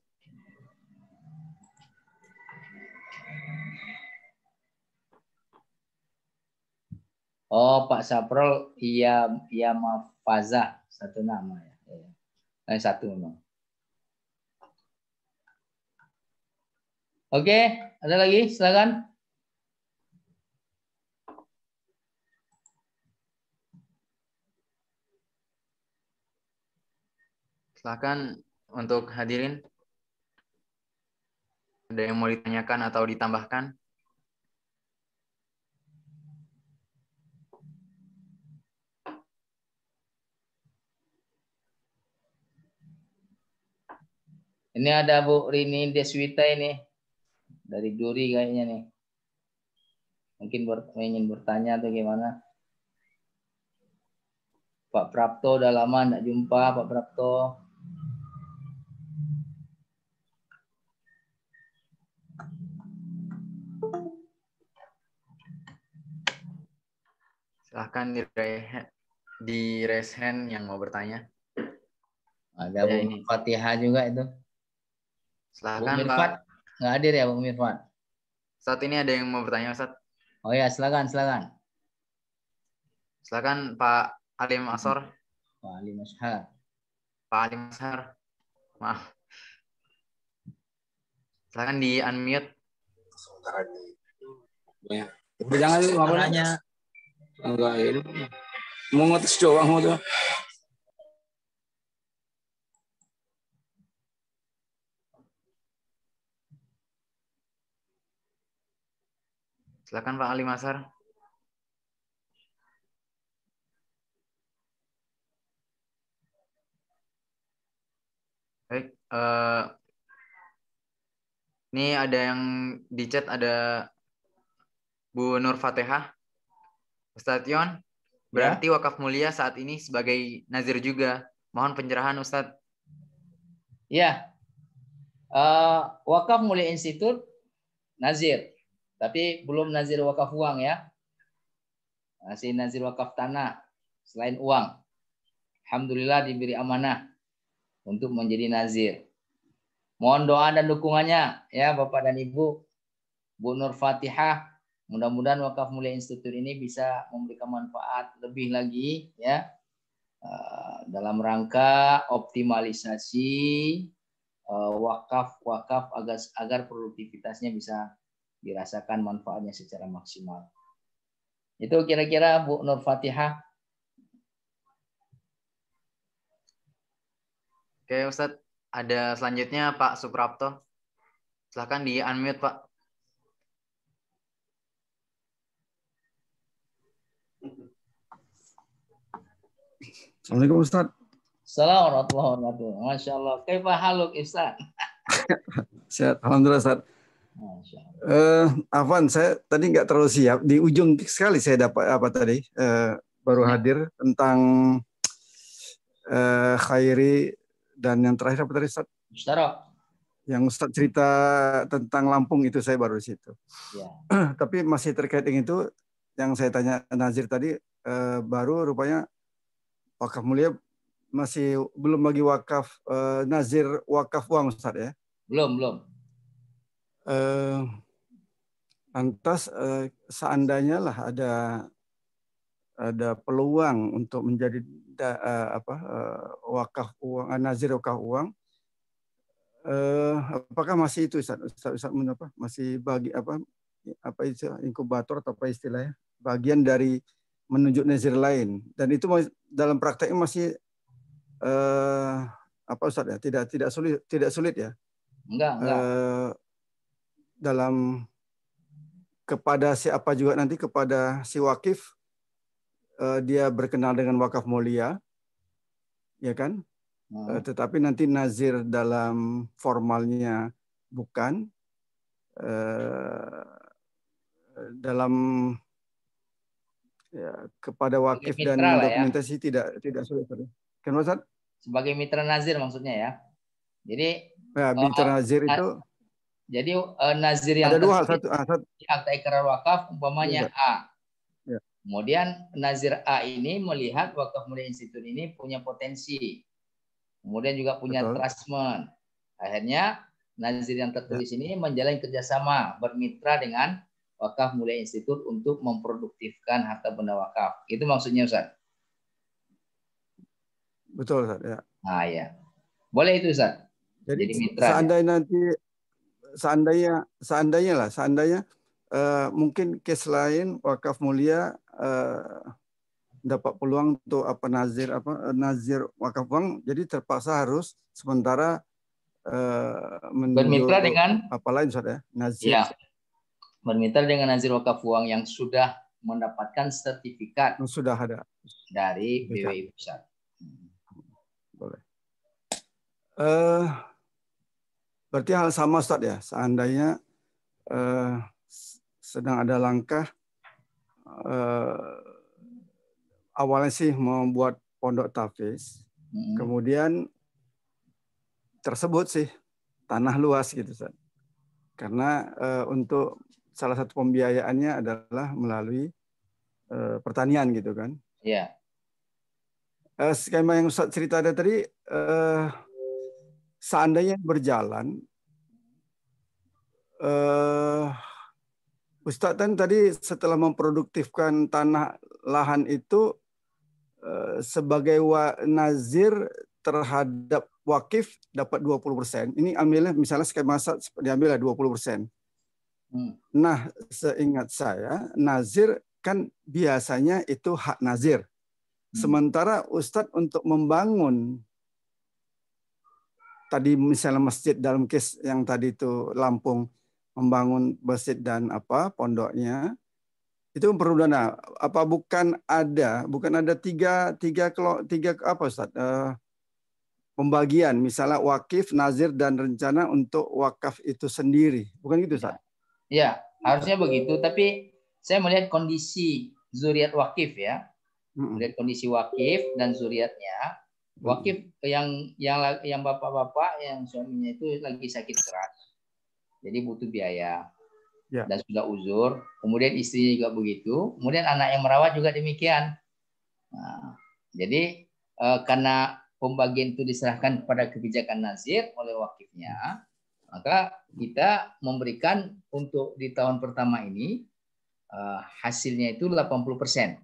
Oh, Pak Saprol, iya Mafazah, satu nama ya. Satu memang. Oke, ada lagi? Silakan. Silakan untuk hadirin. Ada yang mau ditanyakan atau ditambahkan? Ini ada Bu Rini Deswita ini. Dari Duri kayaknya nih. Mungkin ingin bertanya atau gimana? Pak Prapto udah lama enggak jumpa, Pak Prapto. Silahkan di raise hand yang mau bertanya. Ada Bu ini. Fatihah juga itu. Silahkan Bu Mirfat. Pak. Nggak hadir ya Bu Mirfat? Saat ini ada yang mau bertanya Ustaz. Oh ya, silakan, silakan. Silakan Pak Alim Ashar. Pak Alim Ashar. Pak Alim Ashar. Maaf. Silakan di unmute. Sementara ini. Ya. Jangan maknanya. Enggak ini. Mau ngetes doang mau tuh. Silakan Pak Alim Ashar. Baik, ini ada yang di chat, ada Bu Nur Fatihah. Ustadz Yon, berarti wakaf mulia saat ini sebagai nazir juga. Mohon pencerahan Ustadz. Ya, wakaf mulia institut nazir, tapi belum nazir wakaf uang ya. Masih nazir wakaf tanah selain uang. Alhamdulillah diberi amanah untuk menjadi nazir. Mohon doa dan dukungannya ya Bapak dan Ibu. Bu Nur Fatihah, mudah-mudahan wakaf mulia institut ini bisa memberikan manfaat lebih lagi ya dalam rangka optimalisasi wakaf agar produktivitasnya bisa dirasakan manfaatnya secara maksimal. Itu kira-kira Bu Nur Fatihah. Oke Ustadz, ada selanjutnya Pak Suprapto. Silahkan di unmute Pak. Assalamualaikum Ustaz. Assalamualaikum warahmatullahi wabarakatuh. Masya Allah. Kaifa haluk Ustaz? Sehat, alhamdulillah Ustaz. Afwan, saya tadi nggak terlalu siap. Di ujung sekali saya dapat apa tadi baru hadir tentang Khairi dan yang terakhir apa tadi Ustaz? Ustaz. Yang Ustaz cerita tentang Lampung itu saya baru di situ. Ya. Tapi masih terkait dengan itu yang saya tanya Nazir tadi baru rupanya wakaf mulia masih belum bagi wakaf nazir wakaf uang Ustaz ya? Belum. Lantas seandainya lah ada peluang untuk menjadi wakaf uang nazir wakaf uang, apakah masih itu Ustaz masih bagi apa itu inkubator atau apa istilahnya bagian dari menunjuk nazir lain, dan itu dalam prakteknya masih apa Ustaz ya, tidak sulit ya? Enggak. Dalam kepada siapa juga nanti, kepada si wakif dia berkenal dengan wakaf mulia, ya kan? Tetapi nanti nazir dalam formalnya bukan, dalam ya, kepada wakif dan dokumentasi ya. tidak sulit. Kan Ustaz? Sebagai mitra nazir maksudnya ya. Jadi mitra nazir itu. Jadi nazir yang ada dua hal, satu di akta ikrar wakaf umpamanya A. Ya. Kemudian nazir A ini melihat wakaf mulia institut ini punya potensi. Kemudian juga punya trustment. Akhirnya nazir yang tertulis ini menjalin kerjasama bermitra dengan wakaf mulia institut untuk memproduktifkan harta benda wakaf. Itu maksudnya Ustaz. Betul Ustaz ya. Nah ya. Boleh itu Ustaz. Jadi mitra. Seandainya mungkin case lain wakaf mulia dapat peluang untuk nazir wakaf uang, jadi terpaksa harus sementara bermitra dengan apa lain Ustaz ya? Nazir. Ya. Bermitra dengan nazir wakaf uang yang sudah mendapatkan sertifikat sudah ada dari BWI Pusat. Boleh. Berarti hal sama Ustaz ya, seandainya sedang ada langkah awalnya sih membuat pondok tahfiz, kemudian tersebut sih tanah luas gitu, Ustaz. Karena untuk salah satu pembiayaannya adalah melalui pertanian gitu kan. Iya. Skema yang Ustaz cerita tadi, seandainya berjalan, Ustadz kan tadi setelah memproduktifkan tanah lahan itu sebagai nazir terhadap wakif dapat 20%. Ini ambilnya misalnya skema diambil 20%. Nah, seingat saya nazir kan biasanya itu hak nazir. Sementara Ustadz untuk membangun tadi misalnya masjid dalam case yang tadi itu Lampung, membangun masjid dan pondoknya itu perlu dana. Apa bukan ada tiga apa Ustaz? Pembagian misalnya wakif, nazir dan rencana untuk wakaf itu sendiri. Bukan gitu Ustaz? Ya, harusnya begitu, tapi saya melihat kondisi zuriat wakif ya. Melihat kondisi wakif dan zuriatnya. Wakif yang bapak-bapak yang suaminya itu lagi sakit keras. Jadi butuh biaya. Ya. Dan sudah uzur, kemudian istrinya juga begitu, kemudian anak yang merawat juga demikian. Nah, jadi karena pembagian itu diserahkan kepada kebijakan nazir oleh wakifnya, maka kita memberikan untuk di tahun pertama ini hasilnya itu 80%.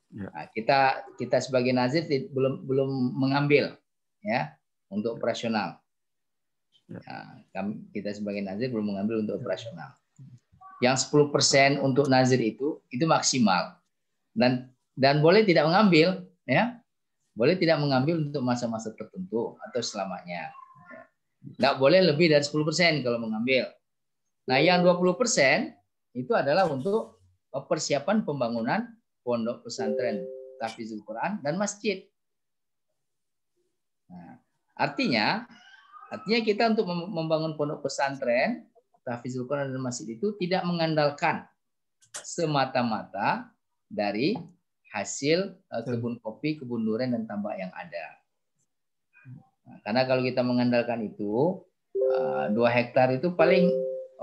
Ya. Nah, kita sebagai nazir belum mengambil ya untuk operasional. Ya. Nah, kita sebagai nazir belum mengambil untuk operasional. Yang 10% untuk nazir itu maksimal dan boleh tidak mengambil ya, boleh tidak mengambil untuk masa-masa tertentu atau selamanya. Tidak boleh lebih dari 10% kalau mengambil. Nah, yang 20% itu adalah untuk persiapan pembangunan pondok pesantren tahfizul Quran dan masjid. Nah, artinya kita untuk membangun pondok pesantren tahfizul Quran dan masjid itu tidak mengandalkan semata-mata dari hasil kebun kopi, kebun durian dan tambak yang ada. Nah, karena kalau kita mengandalkan itu 2 hektar itu paling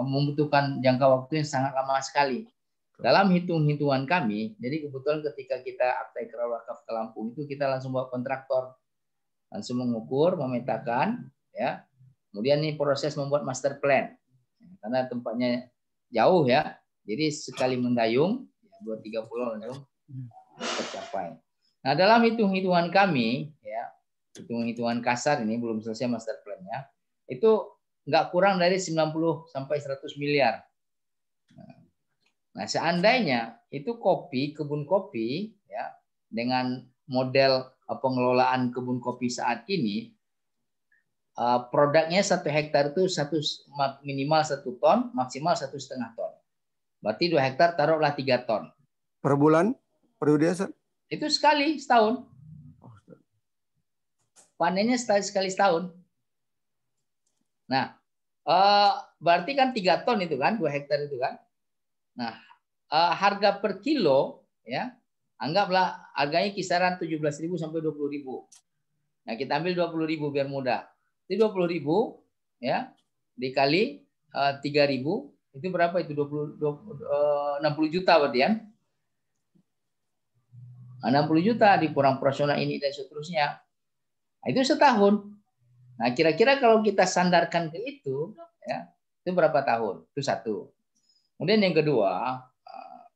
membutuhkan jangka waktu yang sangat lama sekali. Dalam hitung-hitungan kami, jadi kebetulan ketika kita akta ikrar wakaf ke Lampung itu kita langsung bawa kontraktor, langsung mengukur, memetakan, ya. Kemudian ini proses membuat master plan. Karena tempatnya jauh ya, jadi sekali mendayung 2-3 pulau tercapai. Nah, dalam hitung-hitungan kami ya, hitung-hitungan kasar ini belum selesai master plan-nya, itu nggak kurang dari 90 sampai 100 miliar. Nah, seandainya itu kebun kopi ya, dengan model pengelolaan kebun kopi saat ini, produknya 1 hektar itu minimal 1 ton, maksimal 1,5 ton. Berarti 2 hektar taruhlah 3 ton. Per bulan? Per dia? Itu sekali setahun. Panennya sekali setahun. Nah, berarti kan 3 ton itu kan, 2 hektar itu kan. Nah, harga per kilo ya, anggaplah harganya kisaran 17.000 sampai 20.000. Nah, kita ambil 20.000 biar mudah. Itu 20.000 ya dikali 3.000 itu berapa itu 60 juta berarti ya. 60 juta dikurang operasional ini dan seterusnya. Nah, itu setahun. Nah, kira-kira kalau kita sandarkan ke itu ya, itu berapa tahun? Itu 1. Kemudian yang kedua,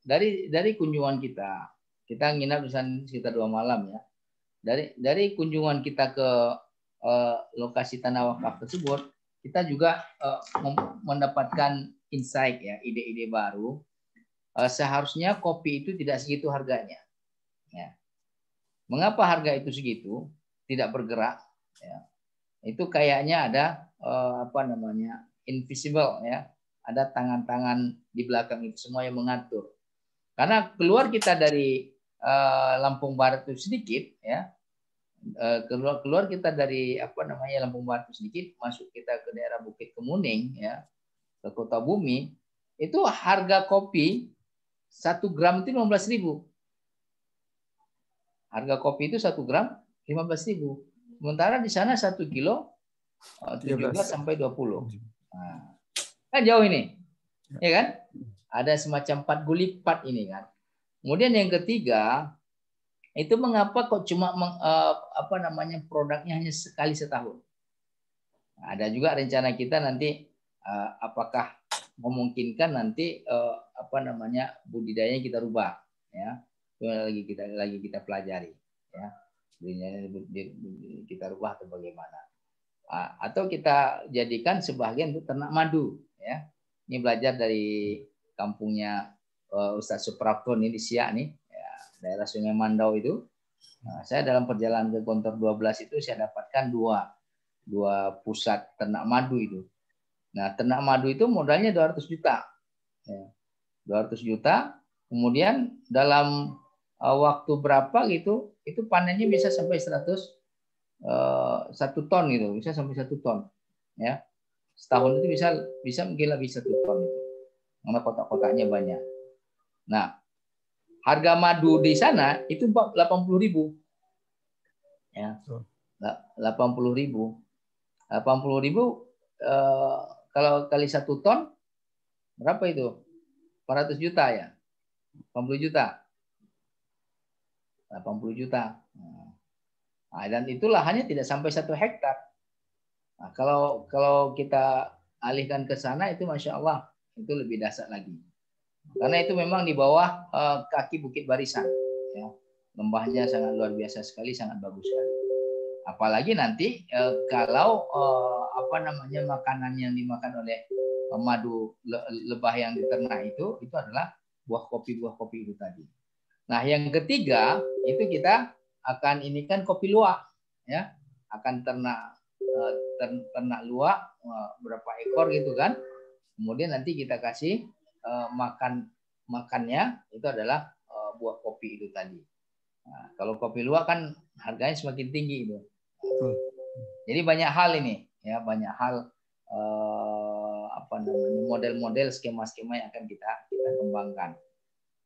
dari kunjungan kita nginap di sana sekitar 2 malam ya. Dari kunjungan kita ke lokasi tanah wakaf tersebut, kita juga mendapatkan insight ya, ide-ide baru. Seharusnya kopi itu tidak segitu harganya. Ya. Mengapa harga itu segitu? Tidak bergerak. Ya. Itu kayaknya ada invisible ya. Ada tangan-tangan di belakang itu semua yang mengatur. Karena keluar kita dari Lampung Barat itu sedikit ya. Keluar kita dari Lampung Barat sedikit, masuk kita ke daerah Bukit Kemuning ya, ke ke Kota Bumi, itu harga kopi 1 gram itu 15.000. Harga kopi itu 1 gram 15.000. Sementara di sana 1 kilo 17 sampai 20. Nah, kan jauh ini. Ya kan? Ada semacam 4 kali lipat ini kan. Kemudian yang ketiga, itu mengapa kok cuma produknya hanya sekali setahun? Ada juga rencana kita nanti apakah memungkinkan nanti budidayanya kita rubah, ya. Itu lagi kita pelajari, ya. Kita rubah atau bagaimana? Atau kita jadikan sebagian untuk ternak madu, ya. Ini belajar dari kampungnya Ustadz Suprapto ini di Siak nih, ya, daerah Sungai Mandau itu. Nah, saya dalam perjalanan ke Gontor 12 itu saya dapatkan dua pusat ternak madu itu. Nah, ternak madu itu modalnya 200 juta. Ya. 200 juta, kemudian dalam waktu berapa gitu, itu panennya bisa sampai 1 ton gitu, bisa sampai 1 ton. Ya. Setahun itu bisa mungkin lebih 1 ton itu. Karena kotak-kotaknya banyak. Nah, harga madu di sana itu 80.000. Ya. 80.000. 80.000 kalau kali 1 ton berapa itu? 400 juta ya. 80 juta. 80 juta. Nah, dan itu lahannya tidak sampai 1 hektar. Nah, kalau kita alihkan ke sana itu Masya Allah itu lebih dahsyat lagi. Karena itu memang di bawah kaki Bukit Barisan. Ya. Lembahnya sangat luar biasa sekali, sangat bagus sekali. Apalagi nanti kalau makanan yang dimakan oleh madu lebah yang diternak itu adalah buah kopi itu tadi. Nah, yang ketiga itu kita akan inikan kopi luwak, ya, akan ternak luwak berapa ekor gitu kan. Kemudian nanti kita kasih makannya itu adalah buah kopi itu tadi. Nah, kalau kopi luwak kan harganya semakin tinggi itu. Jadi banyak hal ini, ya, banyak hal model-model skema-skema yang akan kita kembangkan.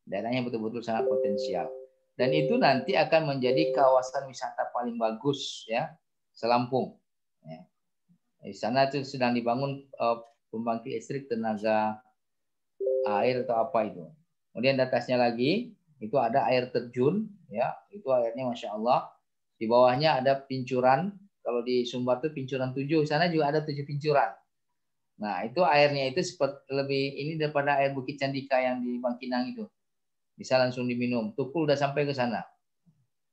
Daerahnya betul-betul sangat potensial. Dan itu nanti akan menjadi kawasan wisata paling bagus, ya, se-Lampung. Ya. Di sana itu sedang dibangun pembangkit listrik tenaga air atau apa itu. Kemudian di atasnya lagi itu ada air terjun, ya, itu airnya Masya Allah. Di bawahnya ada pincuran. Kalau di Sumbar itu pincuran 7, sana juga ada 7 pincuran. Nah, itu airnya itu seperti lebih ini daripada air Bukit Candika yang di Bangkinang itu. Bisa langsung diminum. Tukul udah sampai ke sana.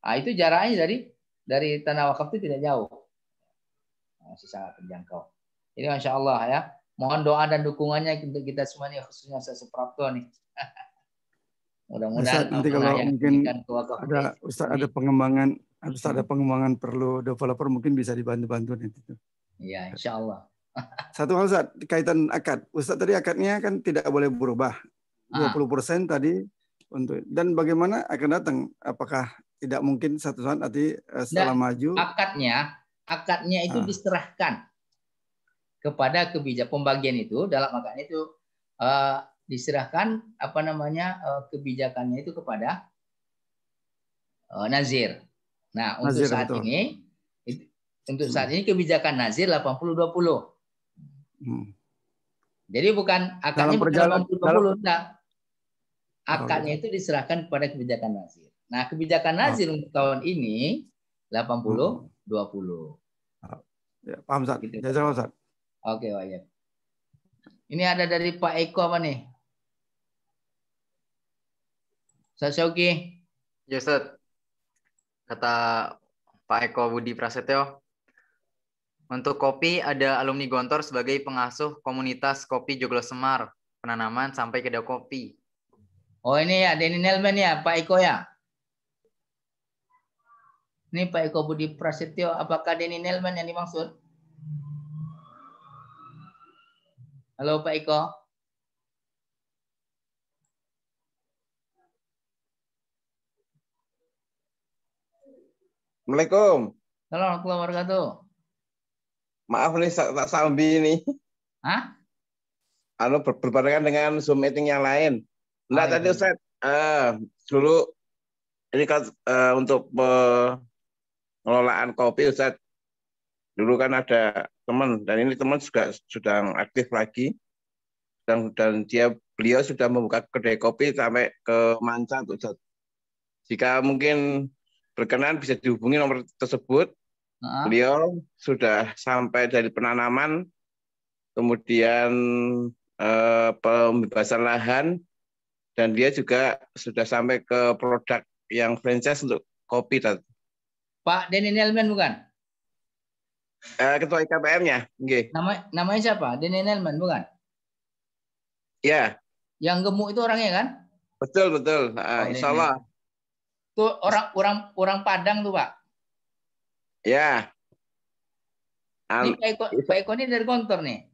Nah, itu jaraknya dari tanah wakaf itu tidak jauh. Masih sangat terjangkau. Jadi Masya Allah ya. Mohon doa dan dukungannya untuk kita semua nih, khususnya saya Suprapto nih. Mudah-mudahan nanti kalau mungkin ada pengembangan perlu developer mungkin bisa dibantu nanti. Iya, Insya Allah. Satu hal Ustaz, kaitan akad. Ustaz tadi akadnya kan tidak boleh berubah. 20% tadi untuk, dan bagaimana akan datang? Apakah tidak mungkin satu saat nanti setelah maju? Akadnya itu diserahkan kepada pembagian itu dalam akadnya itu diserahkan kebijakannya itu kepada nazir. Nah, untuk saat ini kebijakan nazir 80-20. Jadi bukan akadnya bukan 80-20, enggak. Akadnya itu diserahkan kepada kebijakan nazir. Nah, kebijakan nazir untuk tahun ini 80-20. Ya, paham Ustaz. Gitu. Jazakallah Ustaz. Oke, baik. Ini ada dari Pak Eko apa nih? Ustaz Syauki. Ya, Ustaz. Kata Pak Eko Budi Prasetyo, untuk kopi ada alumni Gontor sebagai pengasuh komunitas kopi Joglo Semar, penanaman sampai kedai kopi. Oh, ini ya, Denny Nelman ya, Pak Eko ya? Ini Pak Eko Budi Prasetyo, apakah Denny Nelman yang dimaksud? Halo Pak Eko. Assalamualaikum. Warahmatullahi wabarakatuh. Maaf nih tak sambi ini. Hah? berbarengan dengan Zoom meeting yang lain. Nah, tadi Ustaz, dulu ini kan untuk pengelolaan kopi Ustaz. Dulu kan ada teman, dan ini teman juga sudah aktif lagi. Dan beliau sudah membuka kedai kopi sampai ke Manca, Ustaz. Jika mungkin berkenan bisa dihubungi nomor tersebut. Beliau sudah sampai dari penanaman, kemudian pembebasan lahan, dan dia juga sudah sampai ke produk yang franchise untuk kopi. Pak Denny Nelman bukan? Ketua IKPM-nya. Okay. Namanya siapa? Denny Nelman bukan? Ya. Yang gemuk itu orangnya kan? Betul. Insya Allah. Itu orang Padang tuh Pak. Ya. Ini Pak Eko ini dari Gontor nih.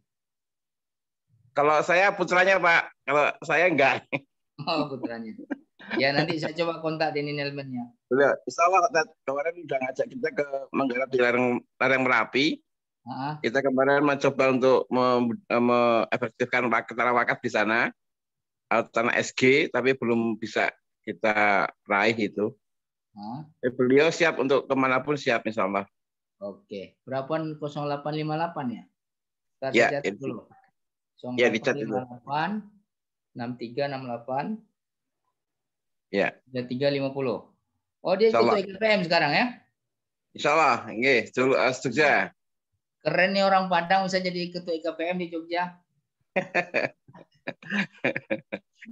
Kalau saya putranya Pak, kalau saya enggak. Oh putranya. Ya nanti saya coba kontak Denny Nelman-nya. Insya Allah kemarin udah ngajak kita ke menggarap di lereng Merapi. Kita kemarin mencoba untuk mengefektifkan tanah wakaf di sana, tanah SG, tapi belum bisa kita raih itu. Beliau siap untuk kemanapun siap, insya Allah. Oke, berapa 0858 ya? Ya, itu. 0858 6368 ya. 3350. Oh, dia ketua IKPM sekarang ya? Insya Allah, nggih, Jogja. Keren nih orang Padang bisa jadi ketua IKPM di Jogja.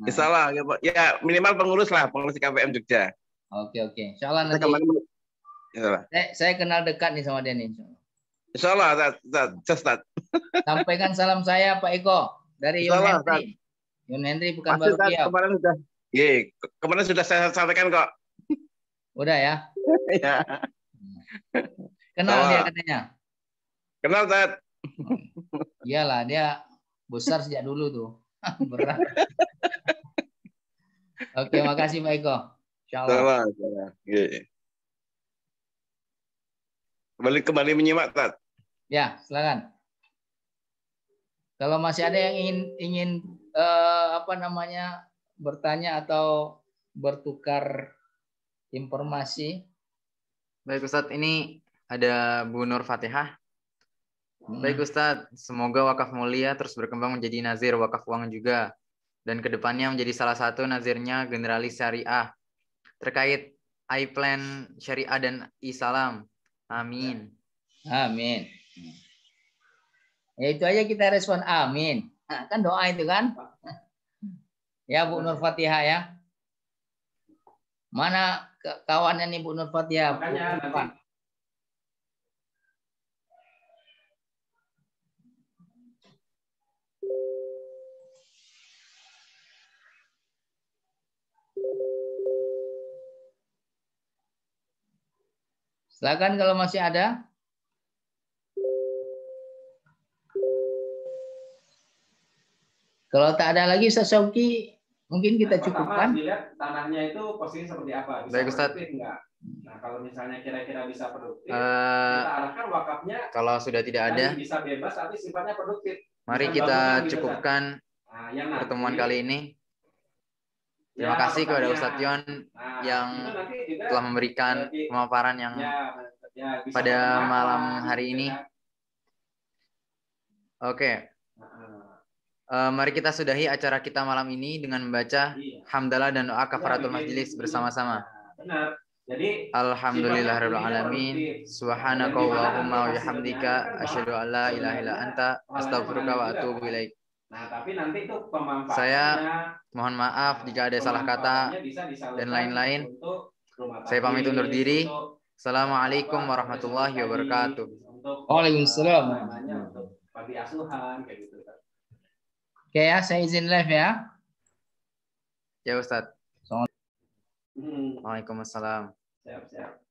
Insya Allah, ya minimal pengurus IKPM Jogja. Oke. Insya Allah nanti. Saya kenal dekat nih sama Denny. Insya Allah, Ustaz. Sampaikan salam saya Pak Eko dari Yun Henry. Yun Henry bukan baru Kiau. Kemarin sudah saya sampaikan kok. Udah ya? Ya. Kenal dia katanya. Kenal, Ustaz. Iyalah, dia besar sejak dulu tuh. Berat. Oke, makasih Pak Eko. Insyaallah. Kembali menyimak, Tat. Ya, silakan. Kalau masih ada yang ingin bertanya atau bertukar informasi. Baik Ustadz, ini ada Bu Nur Fatihah. Baik Ustadz, semoga wakaf mulia terus berkembang menjadi nazir wakaf uang juga. Dan kedepannya menjadi salah satu nazirnya generalis syariah. Terkait iPlan syariah dan e-salam. Amin. Amin. Ya itu aja kita respon amin. Nah, kan doa itu kan. Ya Bu Nur Fatihah ya. Mana kawannya nih Bu Nur Fatihah? Silakan kalau masih ada. Kalau tak ada lagi Ustaz Syauki, mungkin kita cukupkan. Dilihat tanahnya itu posisinya seperti apa? Bisa baik Ustaz. Enggak? Nah, kalau misalnya kira-kira bisa produktif, kita arahkan wakafnya. Kalau sudah tidak ada, bisa bebas tapi sifatnya produktif. Mari kita cukupkan pertemuan kali ini. Terima kasih kepada Ustadz Yon yang telah memberikan pemaparan yang pada malam hari ini. Oke. Mari kita sudahi acara kita malam ini dengan membaca hamdalah dan doa kafaratul majelis bersama-sama. Alhamdulillahirabbil alamin. Subhanakallahumma wa bihamdika asyhadu an la ilaha illa anta astaghfiruka wa atubu ilaik. Nah, tapi nanti itu pemanfaatannya, saya mohon maaf jika ada salah kata dan lain-lain. Saya pamit undur diri. Assalamualaikum warahmatullahi wabarakatuh. Waalaikumsalam. Bagi asuhan kayak gitu. Oke ya, saya izin live ya. Ya Ustadz. Waalaikumsalam. Siap.